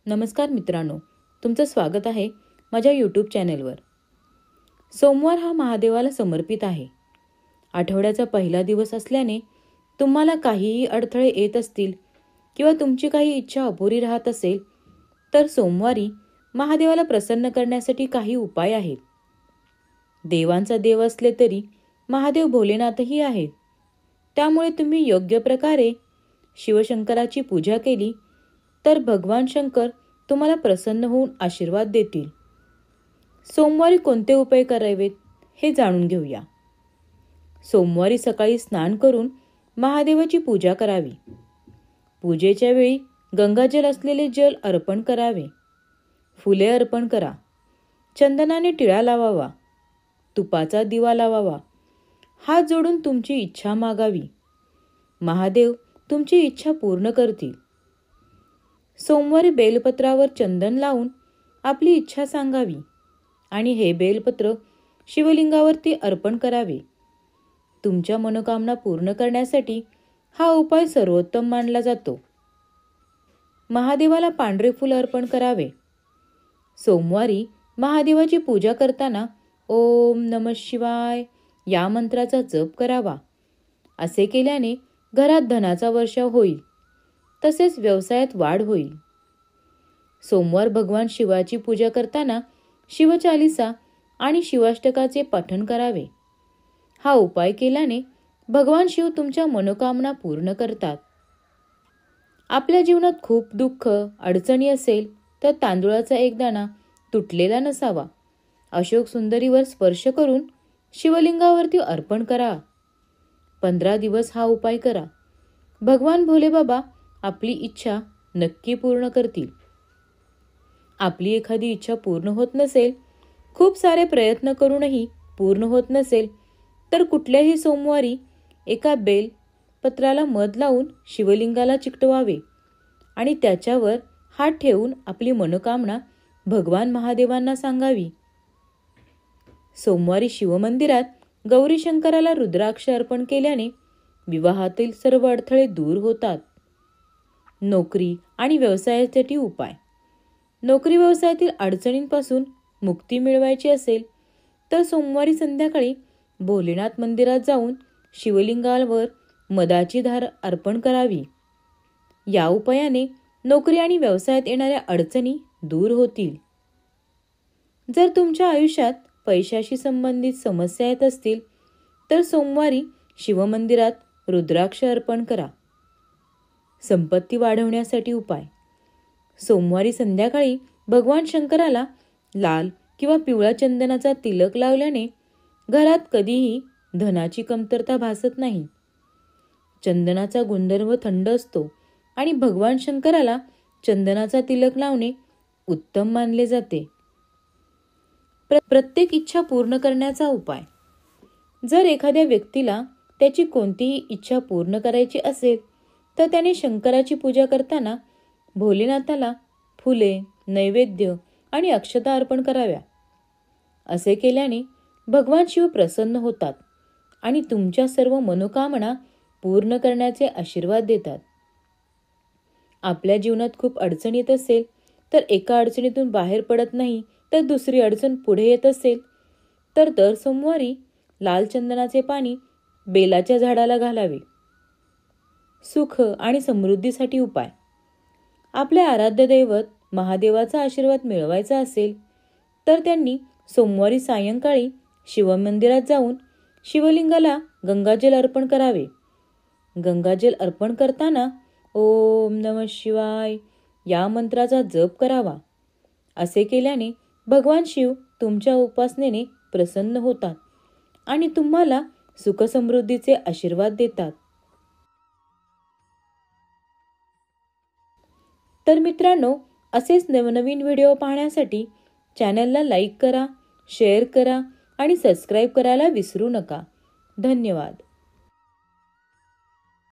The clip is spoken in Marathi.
नमस्कार मित्रांनो, तुमचं स्वागत आहे माझ्या यूट्यूब चॅनेलवर। सोमवार हा महादेवाला समर्पित आहे। आठवड्याचा पहिला दिवस असल्याने तुम्हाला काहीही अडथळे येत असतील किंवा तुमची काही इच्छा अपुरी राहत असेल तर सोमवारी महादेवाला प्रसन्न करण्यासाठी काही उपाय आहेत। देवांचा देव असले तरी महादेव भोलेनाथही आहेत। त्यामुळे तुम्ही योग्य प्रकारे शिवशंकराची पूजा केली तर भगवान शंकर तुम्हाला प्रसन्न होऊन आशीर्वाद देतील। सोमवारी कोणते उपाय करावेत हे जाणून घेऊया। सोमवारी सकाळी स्नान करून महादेवाची पूजा करावी। पूजेच्या वेळी गंगाजल असलेले जल अर्पण करावे। फुले अर्पण करा। चंदनाने टिळा लावावा। तुपाचा दिवा लावावा। हात जोडून तुमची इच्छा मागावी। महादेव तुमची इच्छा पूर्ण करतील। सोमवारी बेलपत्रावर चंदन लावून आपली इच्छा सांगावी आणि हे बेलपत्र शिवलिंगावरती अर्पण करावे। तुमच्या मनोकामना पूर्ण करण्यासाठी हा उपाय सर्वोत्तम मानला जातो। महादेवाला पांढरे फूल अर्पण करावे। सोमवारी महादेवाची पूजा करताना ओम नमः शिवाय या मंत्राचा जप करावा। असे केल्याने घरात धनाचा वर्षाव होईल, तसेच व्यवसायात वाढ होईल। सोमवार भगवान शिवाची पूजा करताना शिवचालीसा आणि शिवाष्टकाचे पठण करावे। हा उपाय केल्याने भगवान शिव तुमच्या मनोकामना पूर्ण करतात। आपल्या जीवनात खूप दुःख अडचणी असेल तर तांदूळाचा एक दाणा तुटलेला नसावा अशोक सुंदरीवर स्पर्श करून शिवलिंगावरती अर्पण करा। 15 दिवस हा उपाय करा। भगवान भोले बाबा आपली इच्छा नक्की पूर्ण करतील। आपली एखादी इच्छा पूर्ण होत नसेल, खूप सारे प्रयत्न करूनही पूर्ण होत नसेल तर कुठल्याही सोमवारी एका बेल पत्राला मध लावून शिवलिंगाला चिकटवावे आणि त्याच्यावर हात ठेवून आपली मनोकामना भगवान महादेवांना सांगावी। सोमवारी शिवमंदिरात गौरी शंकराला रुद्राक्ष अर्पण केल्याने विवाहातील सर्व अडथळे दूर होतात। नोकरी आणि व्यवसायासाठी उपाय। नोकरी व्यवसायातील अडचणींपासून मुक्ती मिळवायची असेल तर सोमवारी संध्याकाळी भोलेनाथ मंदिरात जाऊन शिवलिंगावर मधाची धार अर्पण करावी। या उपायाने नोकरी आणि व्यवसायात येणाऱ्या अडचणी दूर होतील। जर तुमच्या आयुष्यात पैशाशी संबंधित समस्या येत असतील तर सोमवारी शिवमंदिरात रुद्राक्ष अर्पण करा। संपत्ती वाढवण्यासाठी उपाय। सोमवारी संध्याकाळी भगवान शंकराला लाल किंवा पिवळा चंदनाचा तिलक लावल्याने घरात कधीही धनाची कमतरता भासत नाही। चंदनाचा गुणधर्म थंड असतो आणि भगवान शंकराला चंदनाचा तिलक लावणे उत्तम मानले जाते। प्रत्येक इच्छा पूर्ण करण्याचा उपाय। जर एखाद्या व्यक्तीला त्याची कोणतीही इच्छा पूर्ण करायची असेल तर त्याने शंकराची पूजा करताना भोलेनाथाला फुले, नैवेद्य आणि अक्षता अर्पण कराव्या। असे केल्याने भगवान शिव प्रसन्न होतात आणि तुमच्या सर्व मनोकामना पूर्ण करण्याचे आशीर्वाद देतात। आपल्या जीवनात खूप अडचण येत असेल तर एका अडचणीतून बाहेर पडत नाही तर दुसरी अडचण पुढे येत असेल तर दर सोमवारी लाल चंदनाचे पाणी बेलाच्या झाडाला घालावे। सुख आणि समृद्धीसाठी उपाय। आपले आराध्य दैवत महादेवाचा आशीर्वाद मिळवायचा असेल तर त्यांनी सोमवारी सायंकाळी शिवमंदिरात जाऊन शिवलिंगाला गंगाजल अर्पण करावे। गंगाजल अर्पण करताना ओम नमः शिवाय या मंत्राचा जप करावा। असे केल्याने भगवान शिव तुमच्या उपासनेने प्रसन्न होतात आणि तुम्हाला सुखसमृद्धीचे आशीर्वाद देतात। तर मित्रांनो, असेच नवनवीन व्हिडिओ पाहण्यासाठी चॅनलला लाईक करा, शेअर करा आणि सबस्क्राईब करायला विसरू नका। धन्यवाद।